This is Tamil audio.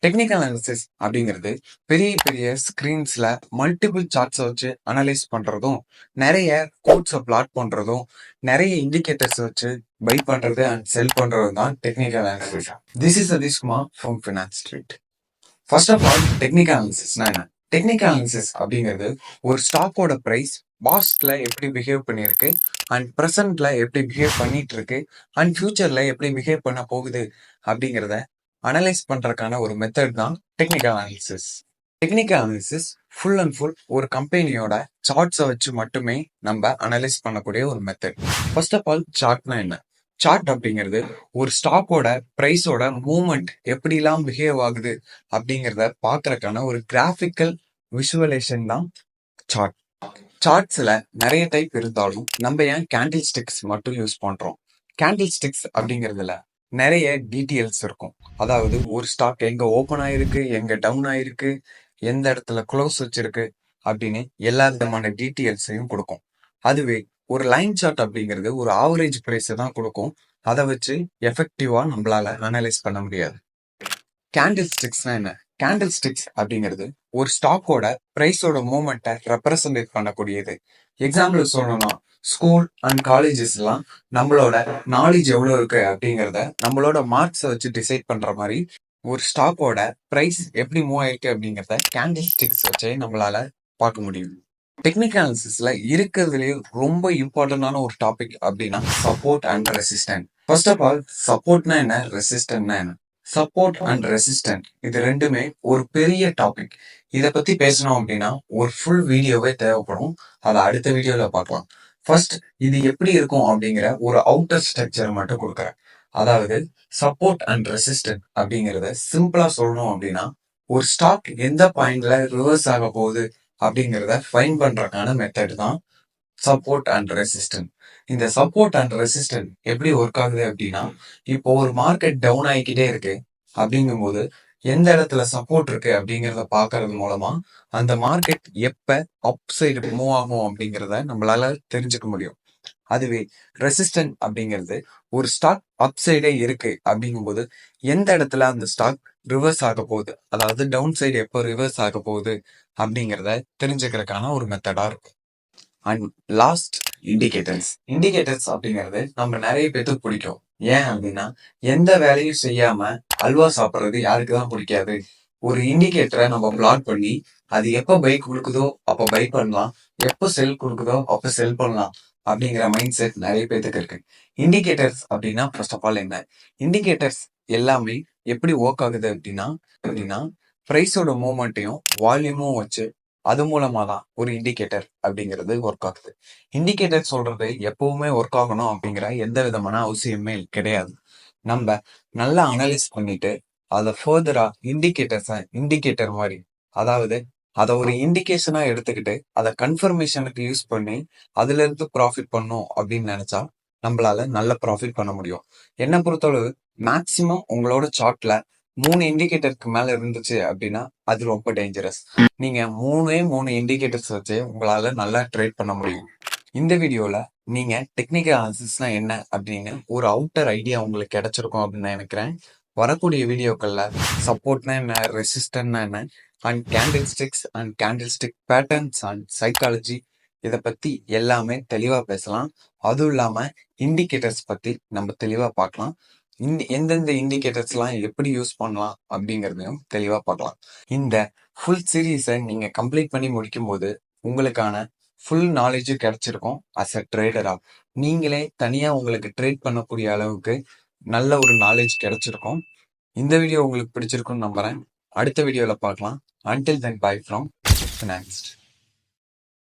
டெக்னிக்கல் அனாலிசிஸ் அப்படிங்கிறது பெரிய பெரிய ஸ்கிரீன்ஸ்ல மல்டிபிள் சார்ட்ஸை வச்சு அனலைஸ் பண்றதும், நிறைய கோட்ஸை பிளாட் பண்றதும், நிறைய இண்டிகேட்டர்ஸ் வச்சு பை பண்றது அண்ட் செல் பண்றதும் தான் technical analysis. This is Athishma from Finance Street. First of all, technical அனாலிசிஸ்னா என்ன? டெக்னிக்கல் அனாலிசிஸ் அப்படிங்கிறது ஒரு ஸ்டாக்கோட பிரைஸ் பாஸ்ட்ல எப்படி பிஹேவ் பண்ணியிருக்கு அண்ட் ப்ரெசென்ட்ல எப்படி பிஹேவ் பண்ணிட்டு இருக்கு அண்ட் ஃபியூச்சர்ல எப்படி பிஹேவ் பண்ண போகுது அப்படிங்கிறத அனலைஸ் பண்றதுக்கான ஒரு மெத்தட் தான் technical analysis. Technical analysis full and full ஒரு கம்பெனியோட சார்ட்ஸை வச்சு மட்டுமே நம்ம அனலைஸ் பண்ணக்கூடிய ஒரு மெத்தட். ஃபர்ஸ்ட் ஆஃப் ஆல், சார்ட்னா என்ன? சார்ட் அப்படிங்கிறது ஒரு ஸ்டாக்கோட பிரைஸோட மூவ்மெண்ட் எப்படிலாம் பிஹேவ் ஆகுது அப்படிங்கிறத பார்க்கறதுக்கான ஒரு கிராஃபிக்கல் விஷுவலேஷன் தான் சார்ட். சார்ட்ஸ்ல நிறைய டைப் இருந்தாலும் நம்ம ஏன் கேண்டில் ஸ்டிக்ஸ் மட்டும் யூஸ் பண்றோம்? கேண்டில் ஸ்டிக்ஸ் அப்படிங்கிறதுல நிறைய டீட்டெயில்ஸ் இருக்கும். அதாவது ஒரு ஸ்டாக் எங்க ஓபன் ஆயிருக்கு, எங்க டவுன் ஆயிருக்கு, எந்த இடத்துல க்ளோஸ் வச்சிருக்கு அப்படின்னு எல்லா விதமான டீட்டெயில்ஸையும் கொடுக்கும். அதுவே ஒரு லைன் சார்ட் அப்படிங்கிறது ஒரு ஆவரேஜ் பிரைஸை தான் கொடுக்கும். அதை வச்சு எஃபெக்டிவா நம்மளால அனலைஸ் பண்ண முடியாது. கேண்டில் ஸ்டிக்ஸ்னா என்ன? கேண்டில் ஸ்டிக்ஸ் அப்படிங்கிறது ஒரு ஸ்டாக்கோட பிரைஸோட மூவ்மெண்ட்டை ரெப்ரசன்டேட் பண்ணக்கூடியது. எக்ஸாம்பிள் சொல்லணும்னா, ஸ்கூல் அண்ட் காலேஜஸ் எல்லாம் நம்மளோட நாலேஜ் எவ்வளவு இருக்கு அப்படிங்கிறத நம்மளோட மார்க்ஸை வச்சு டிசைட் பண்ற மாதிரி ஒரு ஸ்டாக்கோட பிரைஸ் எப்படி மூவ் ஆயிருக்கு அப்படிங்கிறத கேண்டில் ஸ்டிக்ஸ் வச்சே நம்மளால பார்க்க முடியும். டெக்னிக்கல் அனாலிசிஸ்ல இருக்கிறதுலயே ரொம்ப இம்பார்ட்டன்டான ஒரு டாபிக் அப்படின்னா support and resistant. First of all, சப்போர்ட்னா என்ன, ரெசிஸ்டன்ட்னா என்ன? சப்போர்ட் அண்ட் ரெசிஸ்டன்ட் இது ரெண்டுமே ஒரு பெரிய டாபிக். இதை பத்தி பேசணும் அப்படின்னா ஒரு ஃபுல் வீடியோவே தேவைப்படும். அதை அடுத்த வீடியோல பார்க்கலாம். ஃபர்ஸ்ட், இது எப்படி இருக்கும் அப்படிங்கிற ஒரு அவுட்டர் ஸ்ட்ரக்சர் மட்டும் கொடுக்குறேன். அதாவது சப்போர்ட் அண்ட் ரெசிஸ்டன்ட் அப்படிங்கிறத சிம்பிளா சொல்லணும் அப்படின்னா, ஒரு ஸ்டாக் எந்த பாயிண்ட்ல ரிவர்ஸ் ஆக போகுது அப்படிங்கிறத ஃபைன் பண்றதுக்கான மெத்தட் தான் சப்போர்ட் அண்ட் ரெசிஸ்டன்ட். இந்த சப்போர்ட் அண்ட் ரெசிஸ்டன்ட் எப்படி ஒர்க் ஆகுது அப்படின்னா, இப்போ ஒரு மார்க்கெட் டவுன் ஆகிக்கிட்டே இருக்கு அப்படிங்கும்போது எந்த இடத்துல சப்போர்ட் இருக்கு அப்படிங்கிறத பாக்குறது மூலமா அந்த மார்க்கெட் எப்ப அப் சைடு மூவ் ஆகும் அப்படிங்கிறத நம்மளால தெரிஞ்சுக்க முடியும். அதுவே ரெசிஸ்டன்ட் அப்படிங்கிறது ஒரு ஸ்டாக் அப் சைடே இருக்கு அப்படிங்கும்போது எந்த இடத்துல அந்த ஸ்டாக் ரிவர்ஸ் ஆக போகுது, அதாவது டவுன் சைடு எப்போ ரிவர்ஸ் ஆக போகுது அப்படிங்கிறத தெரிஞ்சுக்கிறதுக்கான ஒரு மெத்தடா இருக்கும். And last, indicators. இண்டிகேட்டர்ஸ் அப்படிங்கிறது நம்ம நிறைய பேத்துக்கு பிடிக்கும். ஏன் அப்படின்னா, எந்த வேலையும் செய்யாம அல்வா சாப்பிட்றது யாருக்கு தான் பிடிக்காது? ஒரு இண்டிகேட்டரை நம்ம பிளாட் பண்ணி அது எப்ப பை கொடுக்குதோ அப்ப பை பண்ணலாம், எப்ப செல் கொடுக்குதோ அப்ப செல் பண்ணலாம் அப்படிங்கிற மைண்ட் செட் நிறைய பேத்துக்கு இருக்கு. இண்டிகேட்டர்ஸ் அப்படின்னா ஃபர்ஸ்ட் ஆஃப் ஆல் என்ன? இண்டிகேட்டர்ஸ் எல்லாமே எப்படி ஒர்க் ஆகுது அப்படின்னா அப்படின்னா பிரைஸோட மூவ்மெண்ட்டையும் வால்யூமும் வச்சு அது மூலமா தான் ஒரு இண்டிகேட்டர் அப்படிங்கிறது ஒர்க் ஆகுது. இண்டிகேட்டர் சொல்றது எப்பவுமே ஒர்க் ஆகணும் அப்படிங்கிற எந்த விதமான அவசியமே கிடையாது. நம்ம நல்லா அனலைஸ் பண்ணிட்டு அதை ஃபர்தரா இண்டிகேட்டர் மாதிரி, அதாவது அதை ஒரு இண்டிகேஷனா எடுத்துக்கிட்டு அதை கன்ஃபர்மேஷனுக்கு யூஸ் பண்ணி அதுல இருந்து ப்ராஃபிட் பண்ணும் அப்படின்னு நினைச்சா நம்மளால நல்ல ப்ராஃபிட் பண்ண முடியும். என்னை பொறுத்தளவு மேக்சிமம் உங்களோட சார்ட்ல 3 இண்டிகேட்டருக்கு மேல இருந்துச்சு அப்படின்னா அது ரொம்ப டேஞ்சரஸ். நீங்க 3 இண்டிகேட்டர்ஸ் வச்சு உங்களால நல்லா ட்ரேட் பண்ண முடியும். இந்த வீடியோல நீங்க டெக்னிக்கல் அனாலிசிஸ்னா என்ன அப்படின்னு ஒரு அவுட்டர் ஐடியா உங்களுக்கு கிடைச்சிருக்கும் அப்படின்னு நான் நினைக்கிறேன். வரக்கூடிய வீடியோக்கள்ல சப்போர்ட்னா என்ன, ரெசிஸ்டன்ட்னா என்ன, and candle sticks and candle stick patterns and psychology இதை பத்தி எல்லாமே தெளிவா பேசலாம். அதுவும் இல்லாம இண்டிகேட்டர்ஸ் பத்தி நம்ம தெளிவா பார்க்கலாம். எந்தெந்த இண்டிகேட்டர்ஸ் எல்லாம் எப்படி யூஸ் பண்ணலாம் அப்படிங்கறதையும் தெளிவா பார்க்கலாம். இந்த ஃபுல் சீரீஸை நீங்க கம்ப்ளீட் பண்ணி முடிக்கும் போது உங்களுக்கான ஃபுல் நாலேஜ் கிடைச்சிருக்கும். அஸ் அ ட்ரேடரா நீங்களே தனியா உங்களுக்கு ட்ரேட் பண்ணக்கூடிய அளவுக்கு நல்ல ஒரு நாலேஜ் கிடைச்சிருக்கும். இந்த வீடியோ உங்களுக்கு பிடிச்சிருக்கும்னு நம்புறேன். அடுத்த வீடியோல பார்க்கலாம். Until then, bye from ஃபினான்ஸ்ட்.